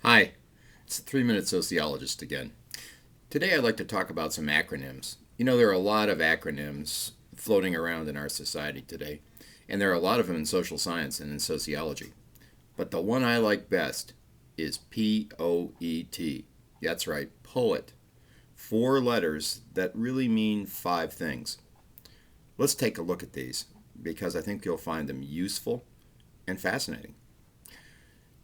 Hi, it's the 3 Minute Sociologist again. Today I'd like to talk about some acronyms. You know, there are a lot of acronyms floating around in our society today, and there are a lot of them in social science and in sociology. But the one I like best is POET. That's right, poet. 4 letters that really mean 5 things. Let's take a look at these because I think you'll find them useful and fascinating.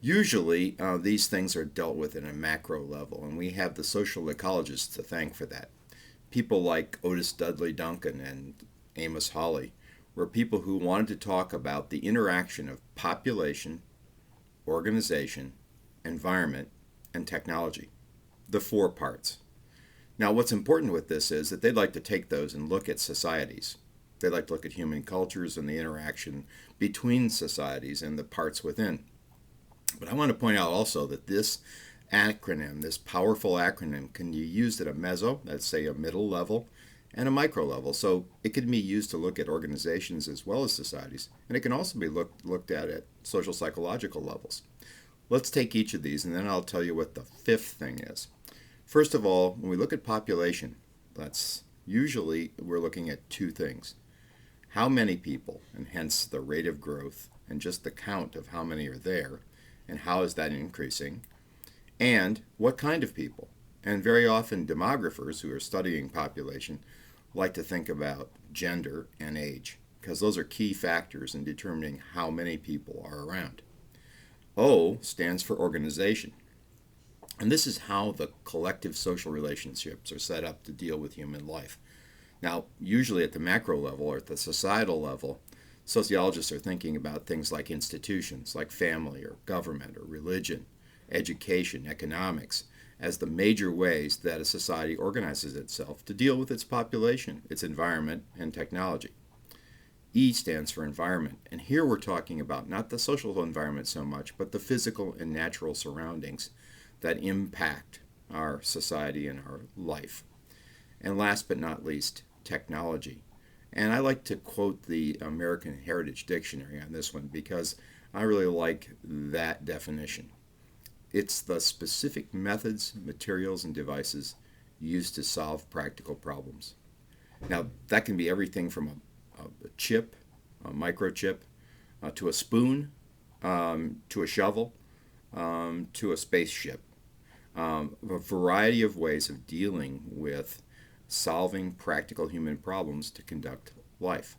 Usually, these things are dealt with at a macro level, and we have the social ecologists to thank for that. People like Otis Dudley Duncan and Amos Hawley were people who wanted to talk about the interaction of population, organization, environment, and technology, the 4 parts. Now, what's important with this is that they'd like to take those and look at societies. They'd like to look at human cultures and the interaction between societies and the parts within. But I want to point out also that this acronym, this powerful acronym, can be used at a meso, that's say a middle level, and a micro level. So it can be used to look at organizations as well as societies, and it can also be looked at social psychological levels. Let's take each of these, and then I'll tell you what the 5th thing is. First of all, when we look at population, that's usually we're looking at 2 things. How many people, and hence the rate of growth, and just the count of how many are there, and how is that increasing, and what kind of people. And very often demographers who are studying population like to think about gender and age, because those are key factors in determining how many people are around. O stands for organization, and this is how the collective social relationships are set up to deal with human life. Now, usually at the macro level or at the societal level, sociologists are thinking about things like institutions, like family or government or religion, education, economics, as the major ways that a society organizes itself to deal with its population, its environment, and technology. E stands for environment, and here we're talking about not the social environment so much, but the physical and natural surroundings that impact our society and our life. And last but not least, technology. And I like to quote the American Heritage Dictionary on this one because I really like that definition. It's the specific methods, materials, and devices used to solve practical problems. Now, that can be everything from a chip, a microchip, to a spoon, to a shovel, to a spaceship. A variety of ways of dealing with solving practical human problems to conduct life.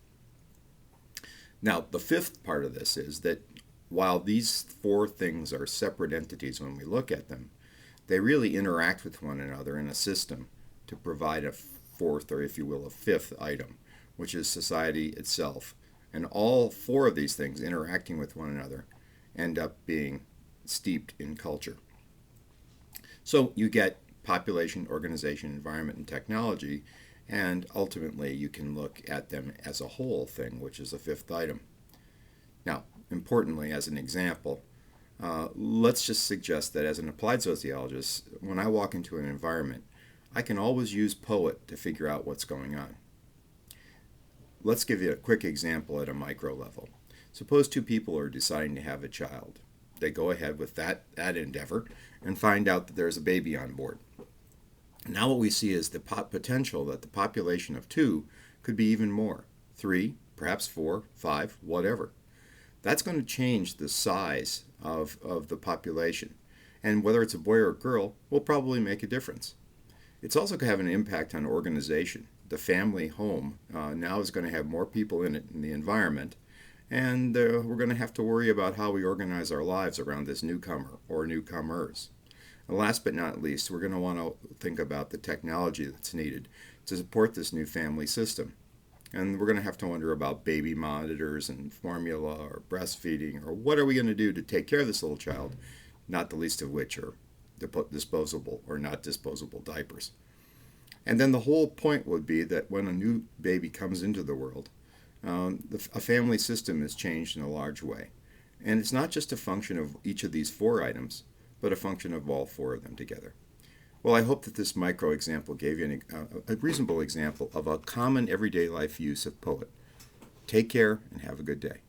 Now, the 5th part of this is that while these 4 things are separate entities when we look at them, they really interact with one another in a system to provide a 4th, or if you will, a 5th item, which is society itself. And all 4 of these things interacting with one another end up being steeped in culture. So you get population, organization, environment, and technology, and ultimately you can look at them as a whole thing, which is a 5th item. Now, importantly, as an example, let's just suggest that as an applied sociologist, when I walk into an environment, I can always use poet to figure out what's going on. Let's give you a quick example at a micro level. Suppose 2 people are deciding to have a child. They go ahead with that endeavor and find out that there's a baby on board. Now what we see is the potential that the population of 2 could be even more. 3, perhaps 4, 5, whatever. That's going to change the size of the population. And whether it's a boy or a girl will probably make a difference. It's also going to have an impact on organization. The family home now is going to have more people in it in the environment, and we're going to have to worry about how we organize our lives around this newcomer or newcomers. And last but not least, we're going to want to think about the technology that's needed to support this new family system. And we're going to have to wonder about baby monitors and formula or breastfeeding, or what are we going to do to take care of this little child, not the least of which are disposable or not disposable diapers. And then the whole point would be that when a new baby comes into the world, a family system is changed in a large way. And it's not just a function of each of these 4 items, but a function of all 4 of them together. Well, I hope that this micro example gave you a reasonable example of a common everyday life use of poet. Take care and have a good day.